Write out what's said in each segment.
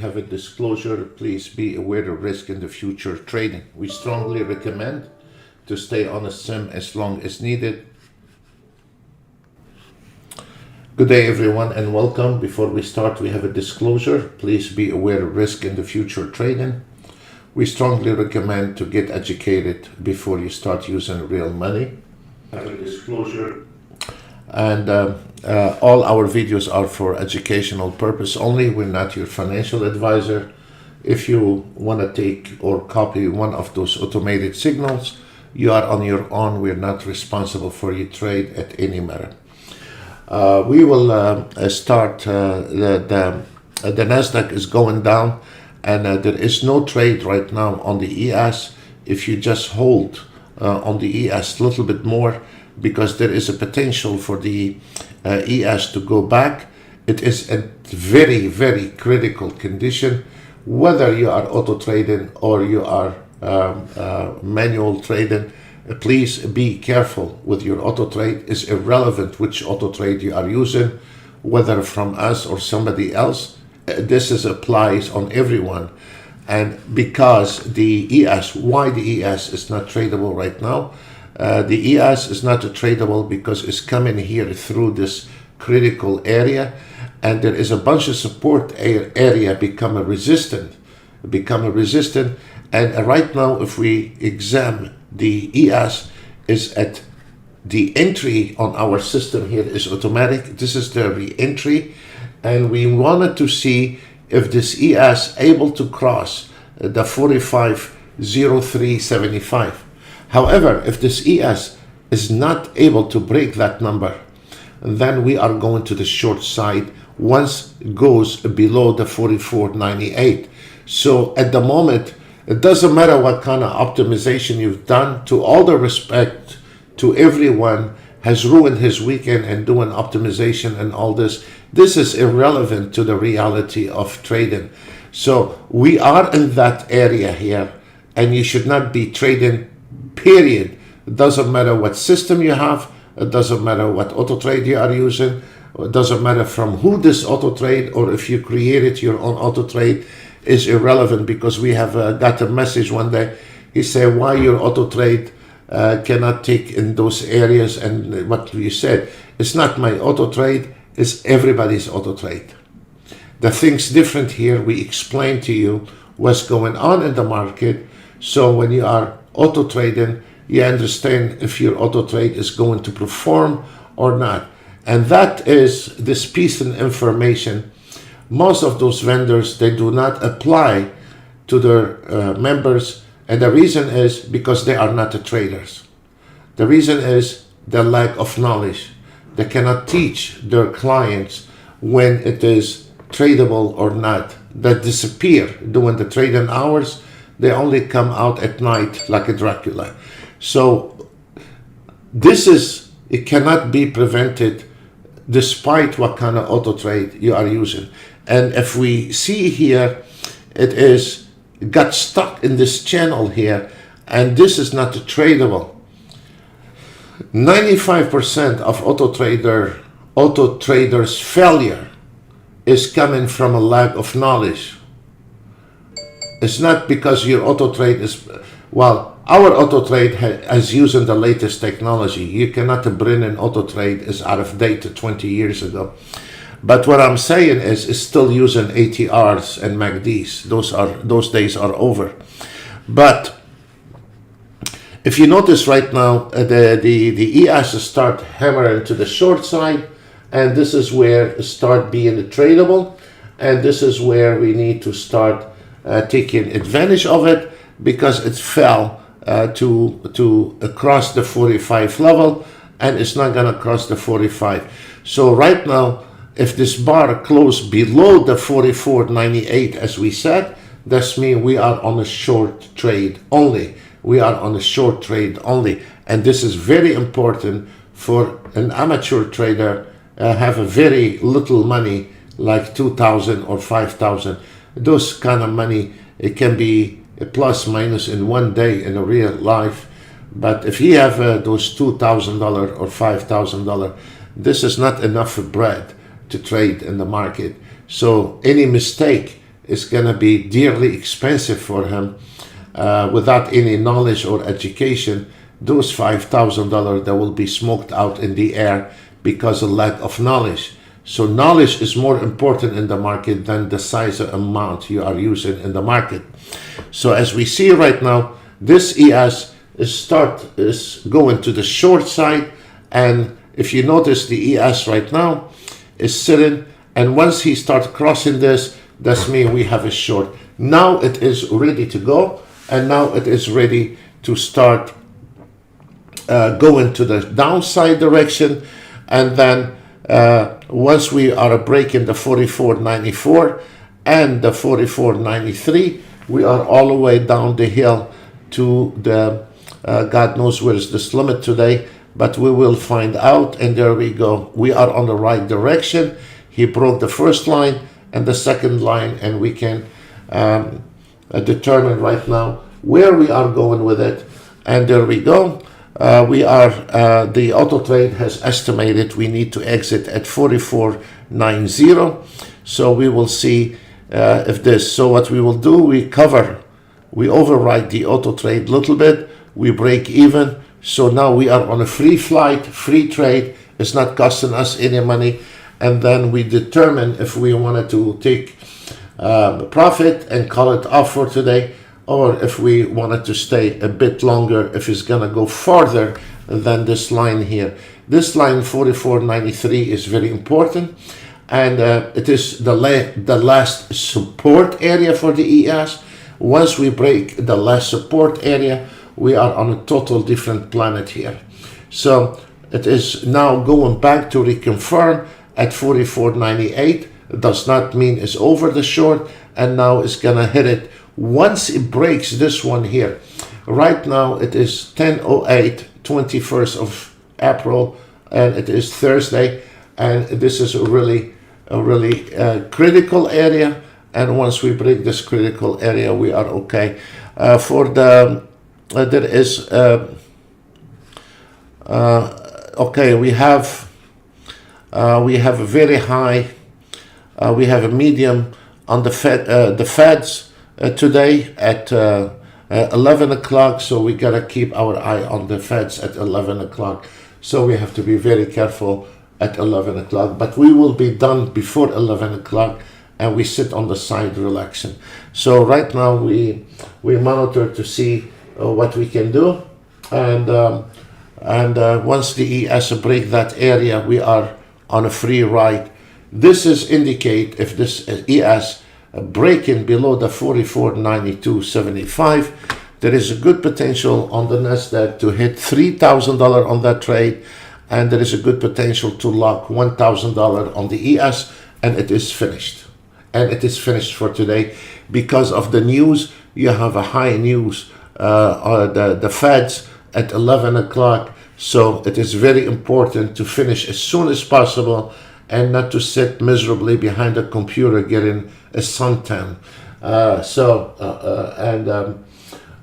Have a disclosure. Please be aware of risk in the future trading. We strongly recommend to stay on a sim as long as needed. Good day everyone and welcome. Before we start, we have a disclosure. Please be aware of risk in the future trading. We strongly recommend to get educated before you start using real money. Have a disclosure. And all our videos are for educational purpose only. We're not your financial advisor. If you want to take or copy one of those automated signals, you are on your own. We're not responsible for your trade at any matter. We will start. The Nasdaq is going down, and there is no trade right now on the ES. If you just hold on the ES a little bit more, because there is a potential for the ES to go back. It is a very, very critical condition. Whether you are auto trading or you are manual trading, please be careful with your auto trade. It's irrelevant which auto trade you are using, whether from us or somebody else. This applies on everyone. And because the ES, why the ES is not tradable right now? The ES is not tradable because it's coming here through this critical area, and there is a bunch of support area become a resistant. And right now, if we examine the ES, is at the entry on our system here is automatic. This is the re-entry, and we wanted to see if this ES able to cross the 45.0375. However, if this ES is not able to break that number, then we are going to the short side once it goes below the 44.98. So at the moment, it doesn't matter what kind of optimization you've done. To all the respect to everyone has ruined his weekend and doing optimization and all this. This is irrelevant to the reality of trading. So we are in that area here, and you should not be trading. Period. It doesn't matter what system you have. It doesn't matter what auto trade you are using. It doesn't matter from who this auto trade, or if you created your own auto trade, is irrelevant, because we have got a message one day. He said, why your auto trade cannot take in those areas? And what you said, it's not my auto trade, it's everybody's auto trade. The thing's different here. We explain to you what's going on in the market. So when you are auto trading, you understand if your auto trade is going to perform or not. And that is this piece of information. Most of those vendors, they do not apply to their members, and the reason is because they are not the traders. The reason is the lack of knowledge. They cannot teach their clients when it is tradable or not. They disappear during the trading hours. They only come out at night like a Dracula. So it cannot be prevented despite what kind of auto trade you are using. And if we see here, it got stuck in this channel here, and this is not tradable. 95% of auto traders' failure is coming from a lack of knowledge. It's not because your auto trade is, well, our auto trade is using the latest technology. You cannot bring an auto trade is out of date 20 years ago. But what I'm saying is it's still using ATRs and MACDs. Those days are over. But if you notice right now, the ES start hammering to the short side, and this is where it start being tradable, and this is where we need to start taking advantage of it, because it fell to across the 45 level, and it's not going to cross the 45. So right now, if this bar closed below the 44.98, as we said, that means we are on a short trade only. We are on a short trade only, and this is very important for an amateur trader. Have a very little money, like 2,000 or 5,000. Those kind of money, it can be a plus minus in one day in a real life. But if you have those $2,000 or $5,000, this is not enough bread to trade in the market. So any mistake is going to be dearly expensive for him. Without any knowledge or education, those $5,000 that will be smoked out in the air because of lack of knowledge. So knowledge is more important in the market than the size of amount you are using in the market. So as we see right now, this ES is going to the short side, and if you notice, the ES right now is sitting, and once he starts crossing this, that's mean we have a short. Now it is ready to go, and now it is ready to start going to the downside direction. And then once we are breaking the 44.94 and the 44.93, we are all the way down the hill to the God knows where is this limit today, but we will find out. And there we go, we are on the right direction. He broke the first line and the second line, and we can determine right now where we are going with it. And there we go. We are the Autotrade has estimated we need to exit at 44.90. So we will see if this. So what we will do, we override the Autotrade a little bit. We break even. So now we are on a free flight, free trade. It's not costing us any money. And then we determine if we wanted to take profit and call it off for today, or if we wanted to stay a bit longer, if it's gonna go farther than this line here. This line 44.93 is very important, and it is the last support area for the ES. Once we break the last support area, we are on a total different planet here. So it is now going back to reconfirm at 44.98. It does not mean it's over the short, and now it's gonna hit it once it breaks this one here. Right now it is 10:08, 21st of April, and it is Thursday, and this is a really critical area. And once we break this critical area, we are okay. For the there is okay, we have a very high, we have a medium on the Feds today at 11 o'clock. So we gotta keep our eye on the Feds at 11 o'clock. So we have to be very careful at 11 o'clock, but we will be done before 11 o'clock, and we sit on the side relaxing. So right now we monitor to see what we can do, and once the ES break that area, we are on a free ride. This is indicate if this ES breaking below the 44.9275, there is a good potential on the Nasdaq to hit $3,000 on that trade, and there is a good potential to lock $1,000 on the ES, and it is finished. And it is finished for today because of the news. You have a high news, the Feds at 11 o'clock. So it is very important to finish as soon as possible and not to sit miserably behind a computer getting a suntan.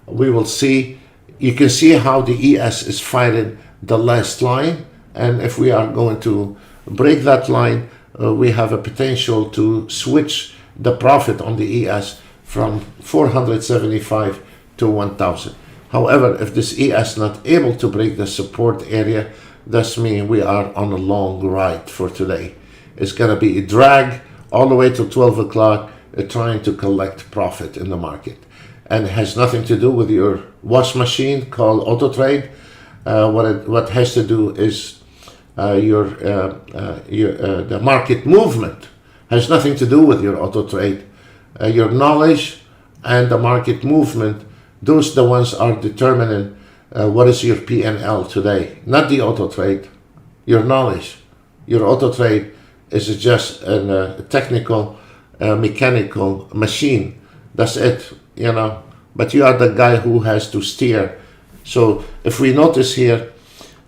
We will see. You can see how the ES is fighting the last line, and if we are going to break that line, we have a potential to switch the profit on the ES from 475 to 1,000. However, if this ES not able to break the support area, that's mean we are on a long ride for today. It's gonna be a drag all the way to 12 o'clock, trying to collect profit in the market. And it has nothing to do with your wash machine called Autotrade. What has to do is the market movement has nothing to do with your Autotrade. Your knowledge and the market movement, those the ones are determining what is your P&L today, not the Autotrade. Your knowledge, your Autotrade is just a technical, mechanical machine. That's it, you know. But you are the guy who has to steer. So if we notice here,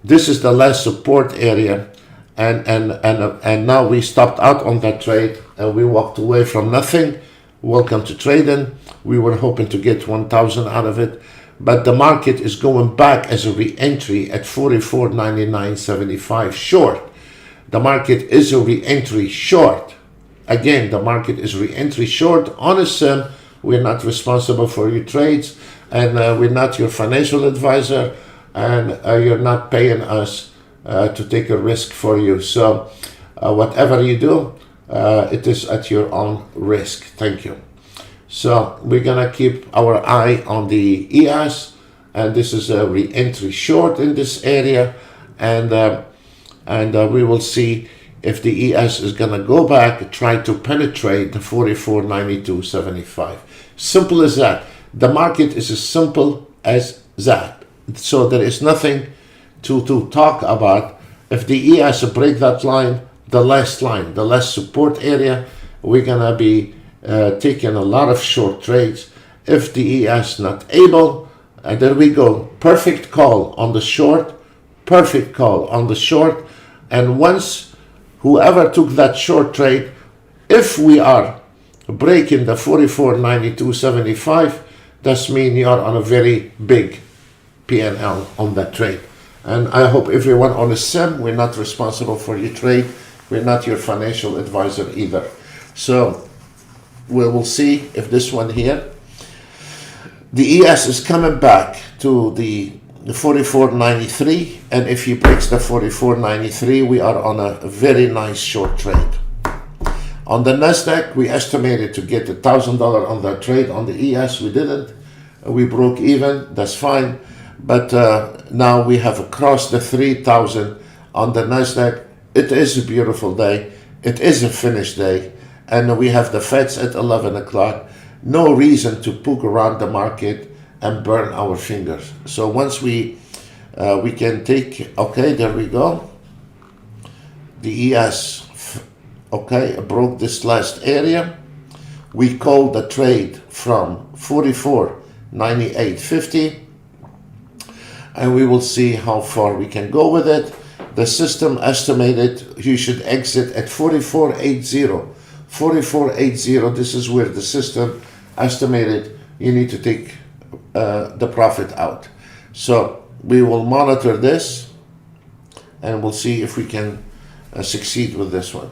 this is the last support area, and now we stopped out on that trade and we walked away from nothing. Welcome to trading. We were hoping to get 1,000 out of it, but the market is going back as a re-entry at 44.9975 short. The market is a re-entry short. again, the market is re-entry short on a sim. We're not responsible for your trades, and we're not your financial advisor, and you're not paying us to take a risk for you. So whatever you do, it is at your own risk. Thank you. So we're gonna keep our eye on the ES, and this is a re-entry short in this area, and we will see if the ES is gonna go back, try to penetrate the 44.9275. Simple as that. The market is as simple as that. So there is nothing to talk about. If the ES break that line, the last support area, we're gonna be taking a lot of short trades. If the ES not able, and there we go, perfect call on the short, perfect call on the short. And once whoever took that short trade, if we are breaking the 44.9275, that means you are on a very big P&L on that trade. And I hope everyone on the sim, we're not responsible for your trade. We're not your financial advisor either. So we will see if this one here, the ES is coming back to the 44.93, and if he breaks the 44.93, we are on a very nice short trade. On the Nasdaq, we estimated to get $1,000 on that trade. On the ES, we didn't. We broke even. That's fine. But now we have crossed the 3,000 on the Nasdaq. It is a beautiful day. It is a finish day, and we have the Feds at 11 o'clock. No reason to poke around the market and burn our fingers. So once we can take, okay, there we go. The ES, okay, broke this last area. We called the trade from 44.9850, and we will see how far we can go with it. The system estimated you should exit at 44.80. 44.80, this is where the system estimated you need to take the profit out. So we will monitor this, and we'll see if we can succeed with this one.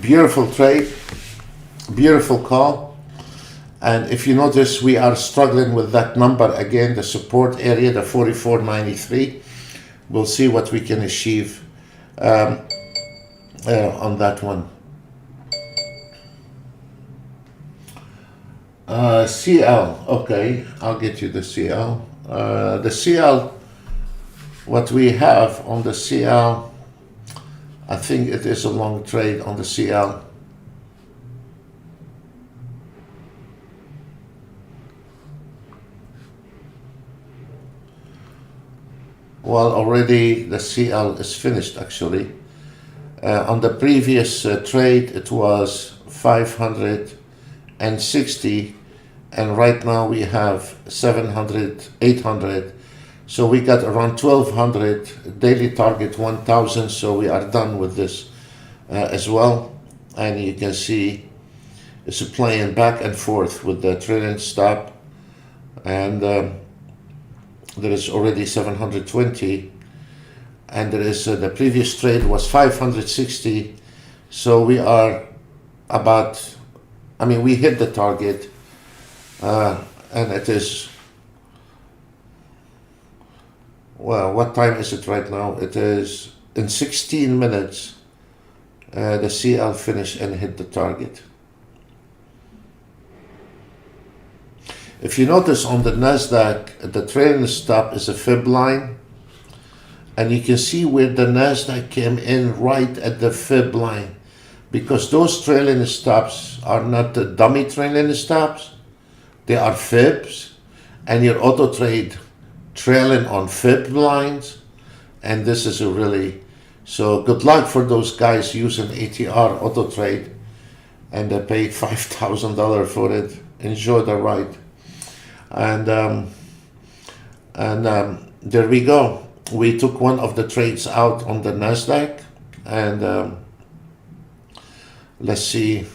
Beautiful trade, beautiful call. And if you notice, we are struggling with that number again, the support area, the 44.93. We'll see what we can achieve on that one. CL, okay, I'll get you the CL. The CL, what we have on the CL, I think it is a long trade on the CL. Well, already the CL is finished actually. On the previous trade, it was 560, and right now we have 700, 800. So we got around 1,200, daily target 1,000, so we are done with this as well. And you can see it's playing back and forth with the trailing stop, and there is already 720, and there is the previous trade was 560, so we are about, I mean, we hit the target, and it is, well, what time is it right now? It is in 16 minutes, the CL finished and hit the target. If you notice on the Nasdaq, the trailing stop is a fib line, And you can see where the Nasdaq came in right at the fib line, because those trailing stops are not the dummy trailing stops, they are fibs, and your auto trade trailing on fib lines. And this is a really, so good luck for those guys using ATR auto trade, and they paid $5,000 for it. Enjoy the ride. And there we go. We took one of the trades out on the Nasdaq, and let's see.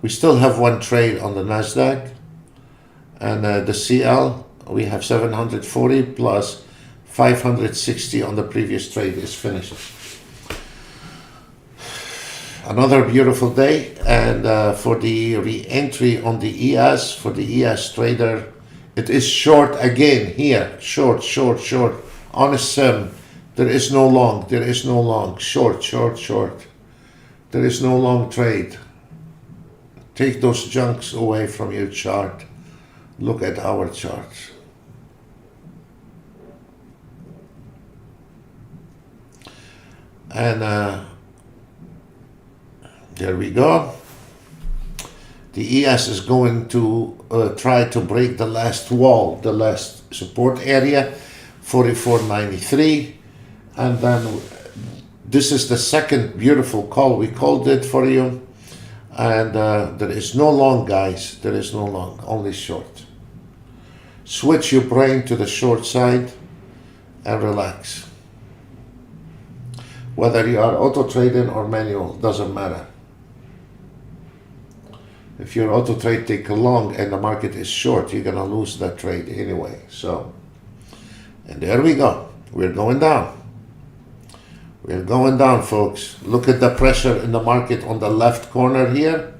We still have one trade on the Nasdaq, and the CL, we have 740 plus 560 on the previous trade is finished. Another beautiful day. And for the re-entry on the ES, for the ES trader, it is short again here. Short on a sim. There is no long, short. There is no long trade. Take those junks away from your chart. Look at our charts. And there we go. The ES is going to try to break the last wall, the last support area, 44.93. And then this is the second beautiful call. We called it for you. And there is no long, guys. There is no long, only short. Switch your brain to the short side and relax. Whether you are auto trading or manual, doesn't matter. If your auto trade take a long and the market is short, you're gonna lose that trade anyway. So, and there we go. We're going down. We're going down, folks. Look at the pressure in the market on the left corner here,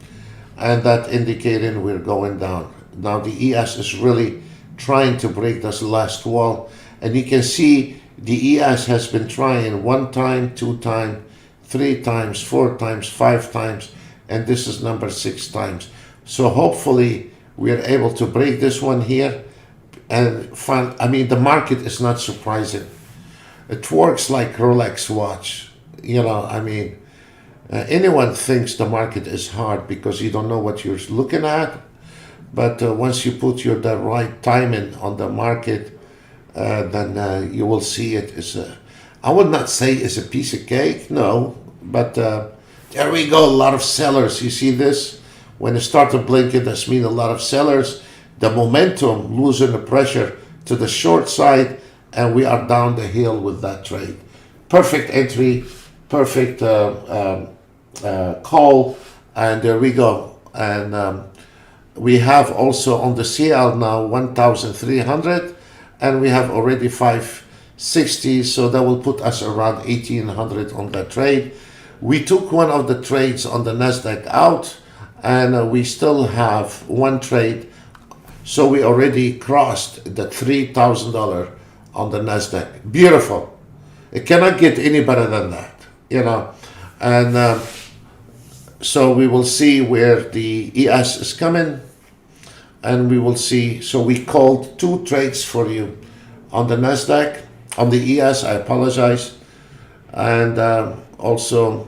and that indicating we're going down. Now the ES is really trying to break this last wall, and you can see the ES has been trying 1 time, 2 times, 3 times, 4 times, 5 times, and this is number 6 times. So hopefully we are able to break this one here and find, I mean, the market is not surprising. It works like Rolex watch. You know, I mean, anyone thinks the market is hard because you don't know what you're looking at. But once you put the right timing on the market, then you will see it as a, I would not say it's a piece of cake, no. But there we go, a lot of sellers. You see this? When it started blinking, that's mean a lot of sellers. The momentum, losing the pressure to the short side, and we are down the hill with that trade. Perfect entry, perfect call, and there we go. And we have also on the CL now 1,300, and we have already 560, so that will put us around 1,800 on that trade. We took one of the trades on the Nasdaq out, and we still have one trade, so we already crossed the $3,000 on the Nasdaq. Beautiful. It cannot get any better than that, you know. And so we will see where the ES is coming, and we will see. So we called 2 trades for you on the Nasdaq, on the ES, I apologize. And also,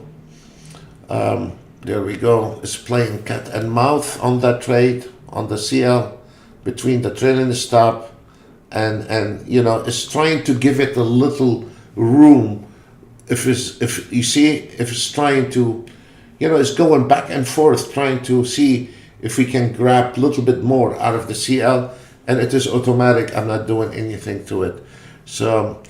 there we go, it's playing cat and mouse on that trade, on the CL, between the trailing stop, and you know, it's trying to give it a little room. If you see, if it's trying to, you know, it's going back and forth, trying to see if we can grab a little bit more out of the CL, and it is automatic. I'm not doing anything to it. So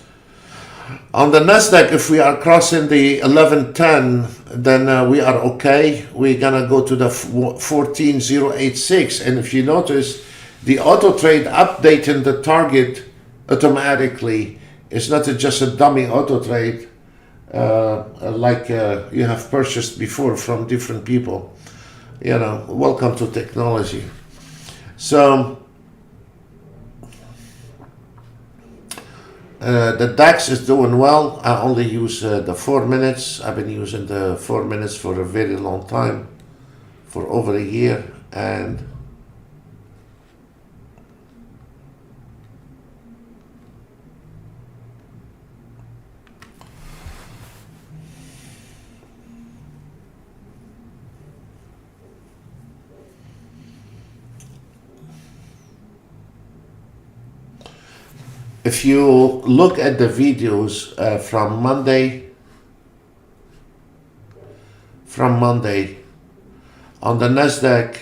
on the Nasdaq, if we are crossing the 1110, then we are okay. We're gonna go to the 14,086, and if you notice, the auto trade updating the target automatically. It's not just a dummy auto trade like you have purchased before from different people. You know, welcome to technology. So The DAX is doing well. I only use the 4 minutes. I've been using the 4 minutes for a very long time, for over a year, and if you look at the videos from Monday on the Nasdaq,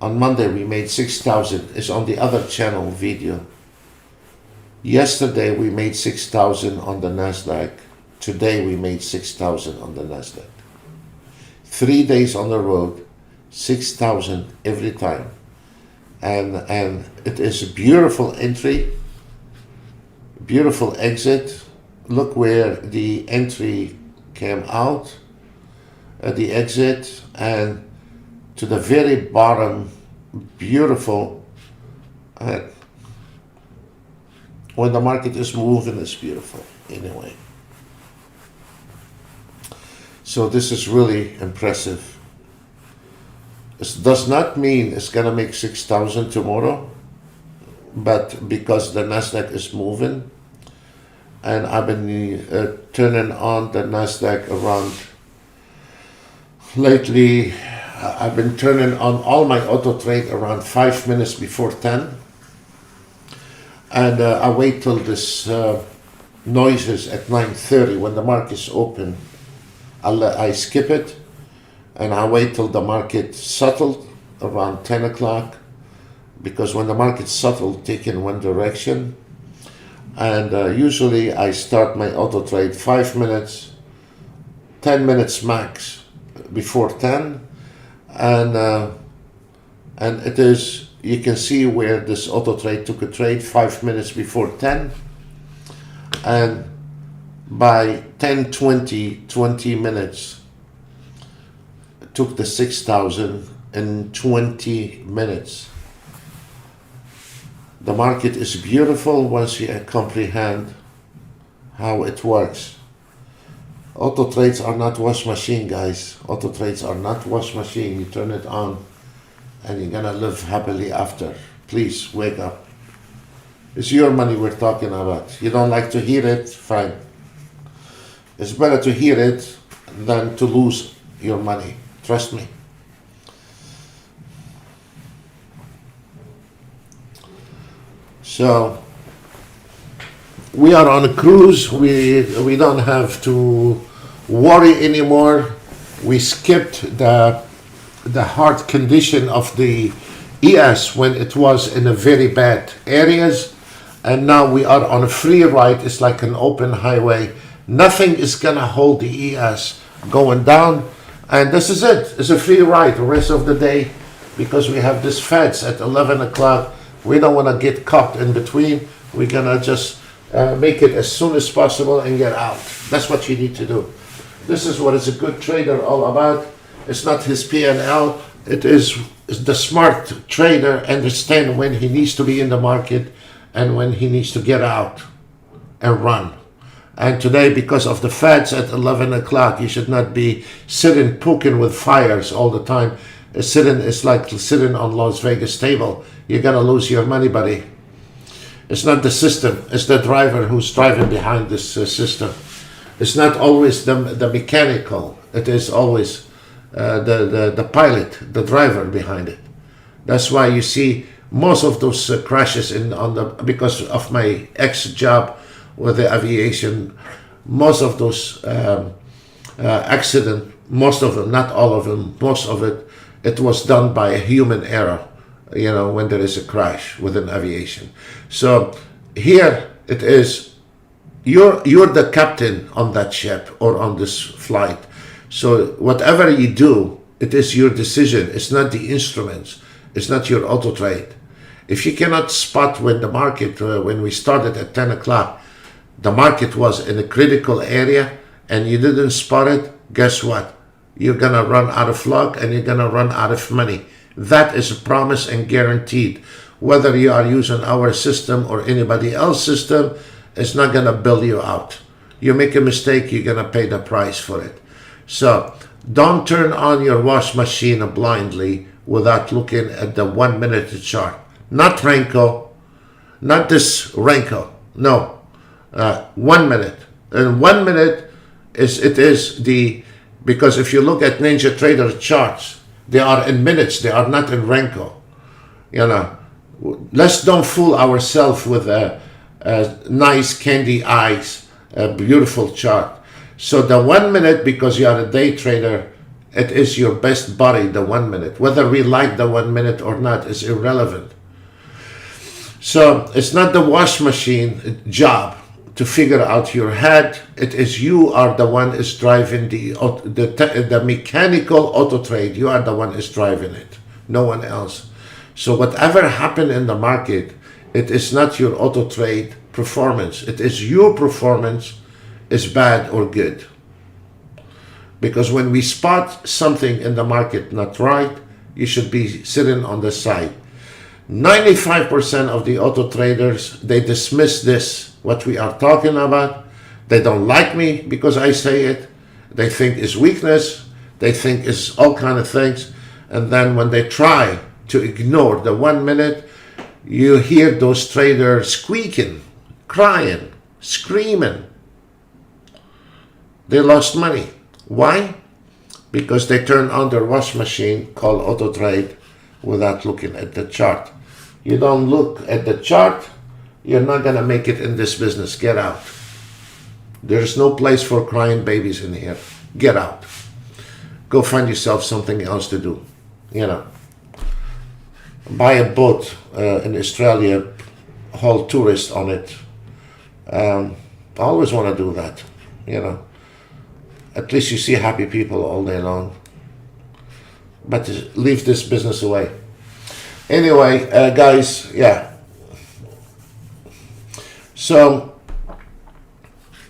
on Monday we made 6,000. It's on the other channel video. Yesterday we made 6,000 on the Nasdaq. Today we made 6,000 on the Nasdaq. 3 days on the road, 6,000 every time. And it is a beautiful entry, beautiful exit. Look where the entry came out, the exit, and to the very bottom, beautiful. When the market is moving, it's beautiful anyway. So this is really impressive. It does not mean it's gonna make 6,000 tomorrow, but because the Nasdaq is moving, and I've been turning on the Nasdaq around lately. I've been turning on all my auto trade around 5 minutes before 10, and I wait till this noises at 9:30 when the market's open. I skip it. And I wait till the market settled around 10 o'clock, because when the market's settled, take in one direction. And usually I start my auto trade 5 minutes, 10 minutes max before 10. And it is, you can see where this auto trade took a trade 5 minutes before 10. And by 10:20, 20 minutes, took the 6,000 in 20 minutes. The market is beautiful once you comprehend how it works. Auto trades are not wash machine, guys. Auto trades are not wash machine. You turn it on and you're gonna live happily after. Please wake up. It's your money we're talking about. You don't like to hear it, fine. It's better to hear it than to lose your money. Trust me. So we are on a cruise. We don't have to worry anymore. We skipped the hard condition of the ES when it was in a very bad areas, and now we are on a free ride. It's like an open highway. Nothing is gonna hold the ES going down. And this is it. It's a free ride the rest of the day, because we have this feds at 11 o'clock. We don't want to get caught in between. We're going to just make it as soon as possible and get out. That's what you need to do. This is what is a good trader all about. It's not his P&L. It is the smart trader understand when he needs to be in the market and when he needs to get out and run. And today, because of the feds at 11 o'clock, you should not be sitting poking with fires all the time. It's like sitting on Las Vegas table. You're going to lose your money, buddy. It's not the system. It's the driver who's driving behind this system. It's not always the mechanical. It is always the pilot, the driver behind it. That's why you see most of those crashes because of my ex-job with the aviation, most of those accidents, most of them, not all of them, most of it was done by a human error, when there is a crash within aviation. So here it is, you're the captain on that ship or on this flight. So whatever you do, it is your decision. It's not the instruments. It's not your auto trade. If you cannot spot when the market, when we started at 10 o'clock, the market was in a critical area and you didn't spot it, guess what? You're gonna run out of luck and you're gonna run out of money, That is a promise and guaranteed. Whether you are using our system or anybody else's system, it's not going to bail you out. You make a mistake, you're going to pay the price for it. So don't turn on your wash machine blindly without looking at the 1 minute chart. Not Renko, not this Renko. No, 1 minute. And 1 minute because if you look at Ninja Trader charts, they are in minutes, they are not in Renko. You know, let's don't fool ourselves with a nice candy eyes, a beautiful chart. So the 1 minute, because you are a day trader, it is your best buddy, the 1 minute. Whether we like the 1 minute or not is irrelevant. So it's not the wash machine job to figure out your head. It is you are the one is driving the mechanical auto trade. You are the one is driving it, no one else. So whatever happened in the market, it is not your auto trade performance. It is your performance is bad or good. Because when we spot something in the market not right, you should be sitting on the side. 95% of the auto traders, they dismiss this, what we are talking about. They don't like me because I say it. They think it's weakness. They think it's all kind of things. And then when they try to ignore the 1 minute, you hear those traders squeaking, crying, screaming. They lost money. Why? Because they turned on their wash machine called auto trade without looking at the chart. You don't look at the chart, you're not going to make it in this business. Get out. There's no place for crying babies in here. Get out. Go find yourself something else to do. You know, buy a boat in Australia, haul tourists on it. I always want to do that, you know. At least you see happy people all day long. But leave this business away. Anyway, guys, yeah. So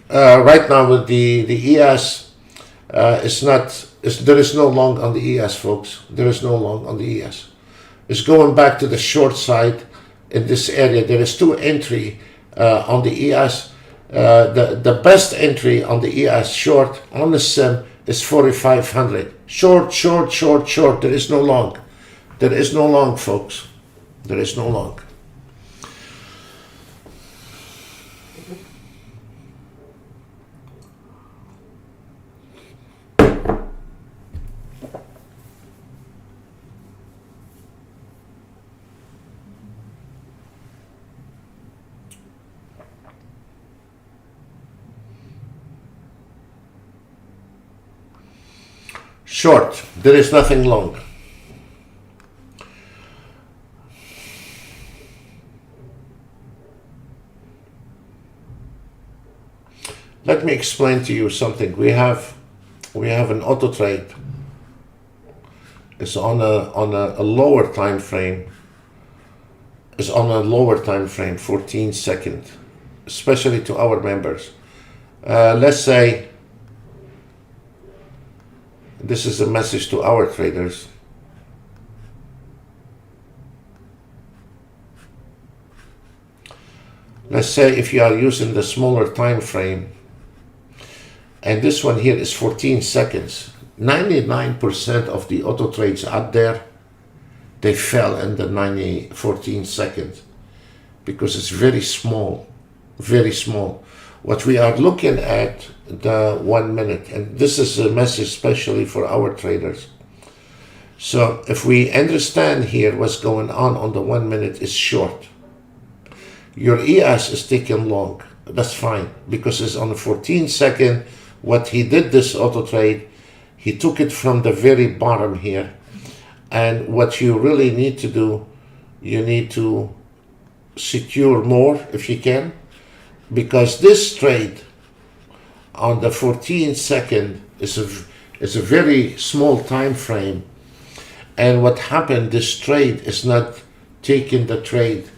right now with the ES, there is no long on the ES, folks. There is no long on the ES. It's going back to the short side in this area. There is two entry on the ES. The best entry on the ES short on the sim is 4,500. Short, short, short, short. There is no long. There is no long, folks. There is no long. Short. There is nothing long. Let me explain to you something. We have an auto trade. It's on a lower time frame. It's on a lower time frame, 14 seconds, especially to our members. Let's say this is a message to our traders. Let's say if you are using the smaller time frame, and this one here is 14 seconds. 99% of the auto trades out there, they fell in the 14 seconds because it's very small, very small. What we are looking at the 1 minute, and this is a message especially for our traders. So if we understand here what's going on the 1 minute is short. Your ES is taking long. That's fine because it's on the 14 second. What he did this auto trade, he took it from the very bottom here. And what you really need to do, you need to secure more if you can, because this trade on the 14 second is a very small time frame. And what happened, this trade is not taking the trade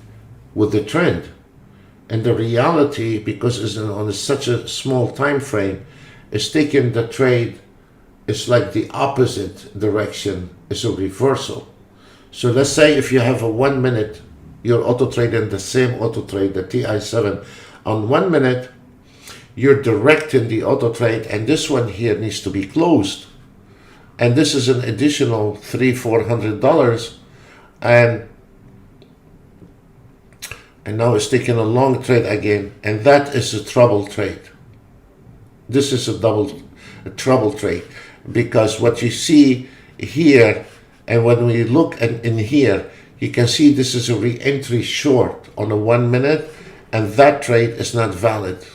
with the trend. And the reality, because it's on such a small time frame, is taking the trade, it's like the opposite direction, it's a reversal. So let's say if you have a 1 minute, you're auto trading the same auto trade, the TI7, on 1 minute, you're directing the auto trade, and this one here needs to be closed. And this is an additional $300-400, and now it's taking a long trade again, and that is a trouble trade. This is a trouble trade, because what you see here, and when we look in here, you can see this is a re-entry short on a 1 minute, and that trade is not valid.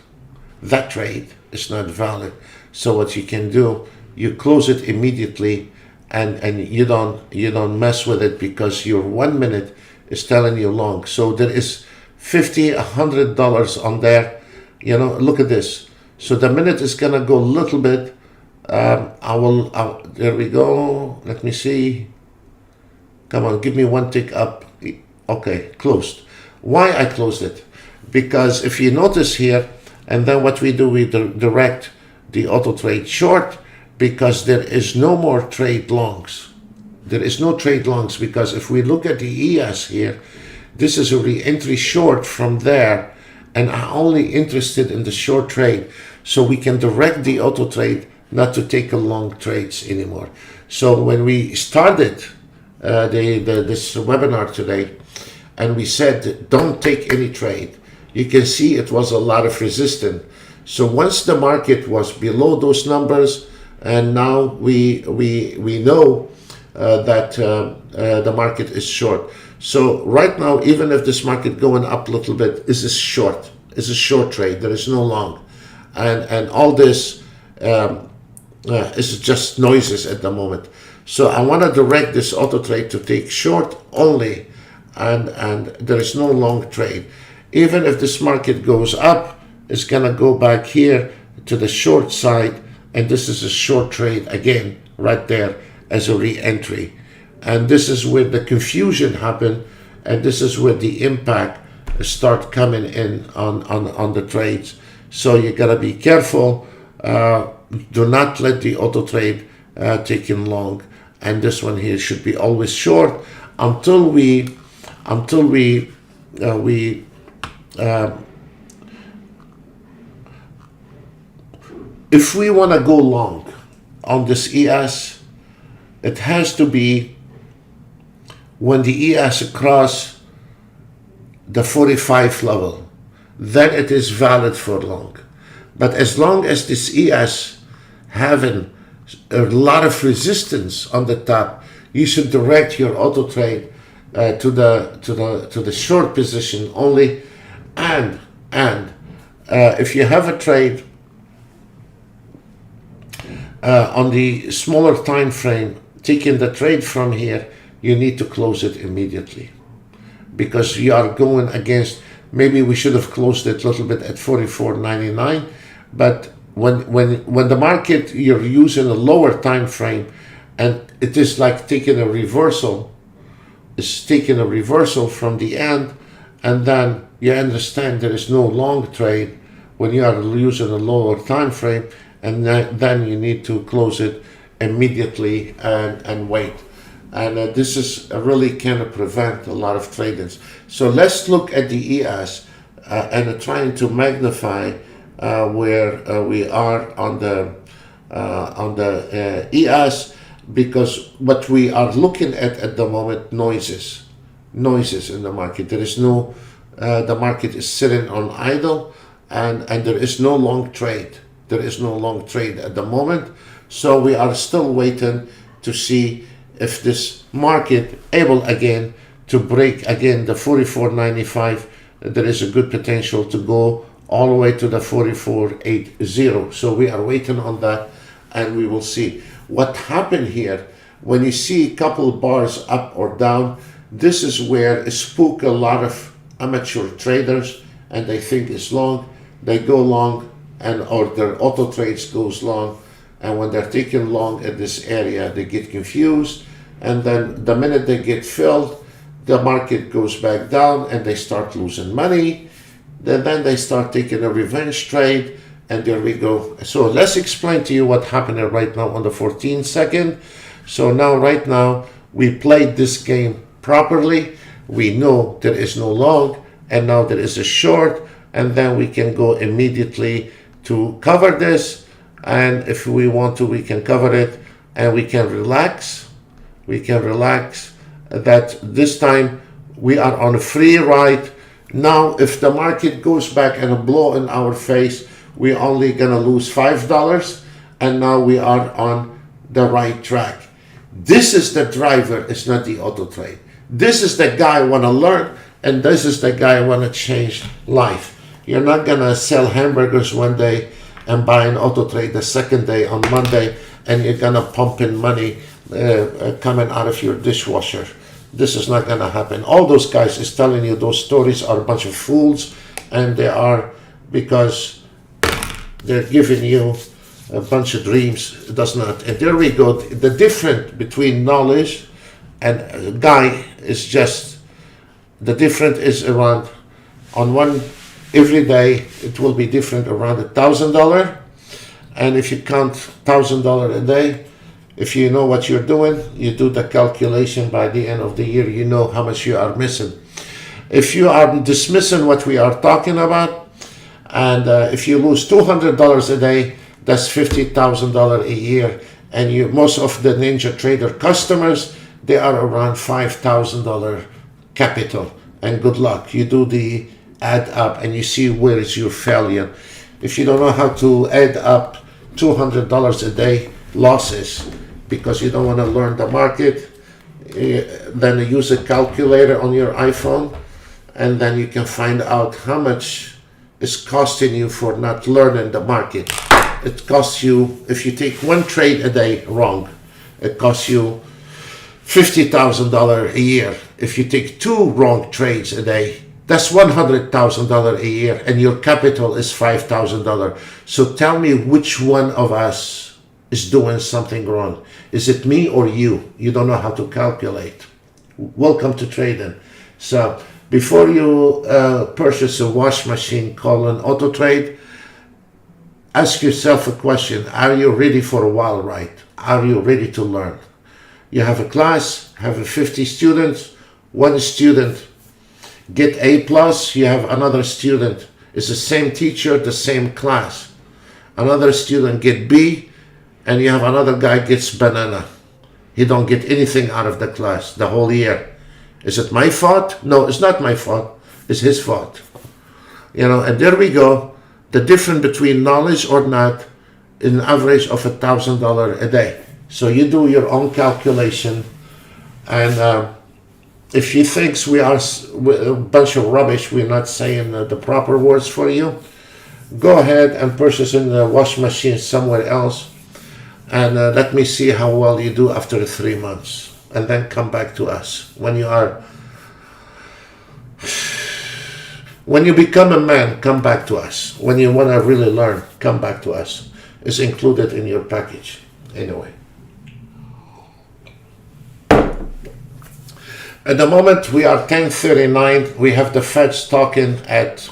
That trade is not valid. So what you can do, you close it immediately, and you don't mess with it, because your 1 minute is telling you long. So there is $50-100 on there. You know, look at this. So the minute is gonna go a little bit. There we go. Let me see. Come on, give me one tick up. Okay, closed. Why I closed it? Because if you notice here, and then what we do, we direct the auto trade short, because there is no more trade longs. There is no trade longs, because if we look at the ES here, this is a re-entry short from there, and I'm only interested in the short trade. So we can direct the auto trade not to take a long trades anymore. So when we started this webinar today, and we said don't take any trade, you can see it was a lot of resistance. So once the market was below those numbers, and now we know that the market is short. So right now, even if this market going up a little bit, is a short. It's a short trade. There is no long, and all this is just noises at the moment. So I want to direct this auto trade to take short only, and there is no long trade. Even if this market goes up, it's gonna go back here to the short side, and this is a short trade again right there as a re-entry. And this is where the confusion happened, and this is where the impact start coming in on the trades. So you gotta be careful. Do not let the auto trade take in long, and this one here should be always short until we if we want to go long on this ES, it has to be when the ES across the 45 level, then it is valid for long. But as long as this ES having a lot of resistance on the top, you should direct your auto trade to the short position only. And if you have a trade on the smaller time frame, taking the trade from here, you need to close it immediately, because you are going against. Maybe we should have closed it a little bit at 44.99, but when the market, you're using a lower time frame, and it is like taking a reversal. It's taking a reversal from the end, and then you understand there is no long trade when you are using a lower time frame, and then you need to close it immediately and wait. And this is really can prevent a lot of trade-ins. So let's look at the ES and trying to magnify where we are on the ES, because what we are looking at the moment, noises in the market. There is no, the market is sitting on idle, and there is no long trade. There is no long trade at the moment. So we are still waiting to see if this market able again to break again the 44.95. There is a good potential to go all the way to the 44.80. So we are waiting on that, and we will see what happened here. When you see a couple bars up or down, this is where it spook a lot of amateur traders, and they think it's long. They go long, and or their auto trades goes long, and when they're taking long at this area, they get confused, and then the minute they get filled, the market goes back down and they start losing money. Then they start taking a revenge trade, and there we go. So let's explain to you what happened right now on the 14 second. So now right now We played this game properly. We know there is no long, and now there is a short, and then we can go immediately to cover this. And if we want to, we can cover it, and we can relax. We can relax that this time we are on a free ride. Now, if the market goes back and a blow in our face, we're only gonna lose $5, and now we are on the right track. This is the driver, it's not the auto trade. This is the guy I wanna learn, and this is the guy I wanna change life. You're not gonna sell hamburgers one day and buy an auto trade the second day on Monday, and you're gonna pump in money coming out of your dishwasher. This is not gonna happen. All those guys is telling you those stories are a bunch of fools, and they are, because they're giving you a bunch of dreams. It does not. And there we go. The difference between knowledge and a guy is just, the difference is around, on one, every day it will be different, around $1,000. And if you count $1,000 a day, if you know what you're doing, you do the calculation. By the end of the year, you know how much you are missing. If you are dismissing what we are talking about, and if you lose $200 a day, that's $50,000 a year. And you, most of the Ninja Trader customers, they are around $5,000 capital. And good luck. You do the add up, and you see where is your failure. If you don't know how to add up $200 a day losses, because you don't want to learn the market, then use a calculator on your iPhone, and then you can find out how much it's costing you for not learning the market. It costs you, if you take one trade a day wrong, it costs you $50,000 a year. If you take two wrong trades a day, that's $100,000 a year, and your capital is $5,000. So tell me, which one of us is doing something wrong? Is it me or you? You don't know how to calculate. Welcome to trading. So before you purchase a wash machine called an auto trade, ask yourself a question. Are you ready for a wild ride? Are you ready to learn? You have a class, have 50 students, one student get A+, you have another student, it's the same teacher, the same class. Another student get B, and you have another guy gets banana. He don't get anything out of the class the whole year. Is it my fault? No, it's not my fault. It's his fault. You know, and there we go. The difference between knowledge or not, an average of $1,000 a day. So you do your own calculation, and if you think we are a bunch of rubbish, we're not saying the proper words for you, go ahead and purchase in the wash machine somewhere else, and let me see how well you do after 3 months, and then come back to us. When you become a man, come back to us. When you want to really learn, come back to us. It's included in your package. Anyway. At the moment, we are 10:39. We have the Feds talking at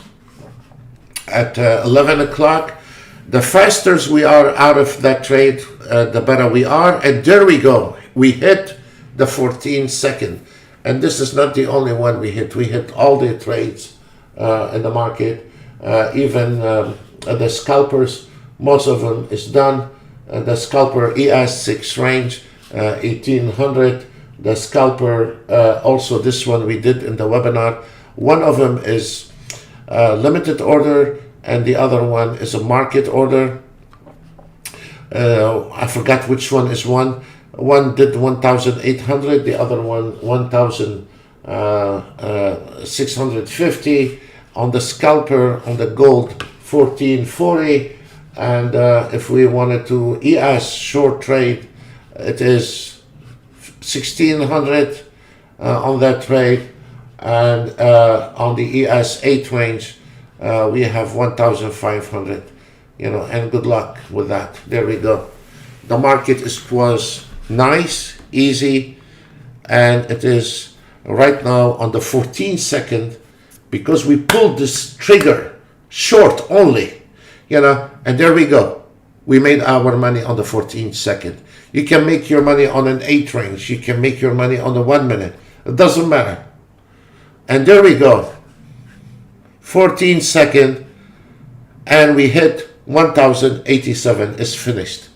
11 o'clock. The faster we are out of that trade, the better we are. And there we go. We hit the 14 second. And this is not the only one we hit. We hit all the trades in the market. Even the scalpers, most of them is done. The scalper ES6 range, 1800. The scalper, also this one we did in the webinar. One of them is limited order, and the other one is a market order. I forgot which one is one. One did 1,800, the other one 1,650. On the scalper, on the gold, 1440. And if we wanted to ES short trade, it is 1,600 on that trade, and on the ES8 range we have 1,500. You know, and good luck with that. There we go. The market was nice, easy, and it is right now on the 14 second, because we pulled this trigger short only, you know, and there we go. We made our money on the 14 second. You can make your money on an 8 range. You can make your money on the 1 minute. It doesn't matter. And there we go. 14 second, and we hit 1087 is finished.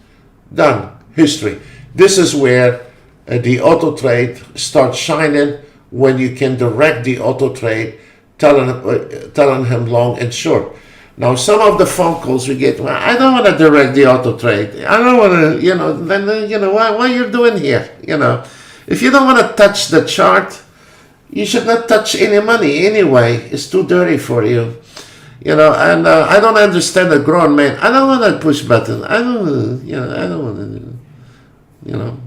Done. History. This is where the auto trade starts shining, when you can direct the auto trade, telling him long and short. Now, some of the phone calls we get, well, I don't want to direct the auto trade. I don't want to, then why you're doing here? If you don't want to touch the chart, you should not touch any money anyway. It's too dirty for you. And I don't understand a grown man. I don't want to push button. I don't want to,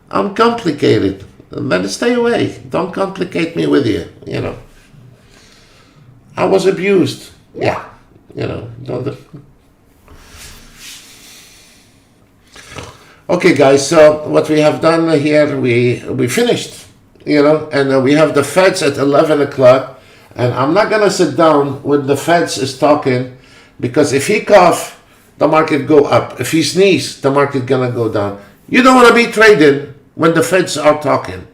I'm complicated. Then stay away. Don't complicate me with you, I was abused. Yeah. Don't. Okay, guys, so what we have done here, we finished, and we have the Feds at 11 o'clock, and I'm not going to sit down when the Feds is talking, because if he cough, the market go up. If he sneeze, the market going to go down. You don't want to be trading when the Feds are talking.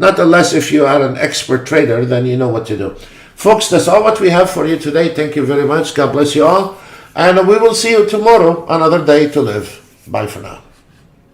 Not unless if you are an expert trader, then you know what to do. Folks, that's all what we have for you today. Thank you very much. God bless you all. And we will see you tomorrow, another day to live. Bye for now.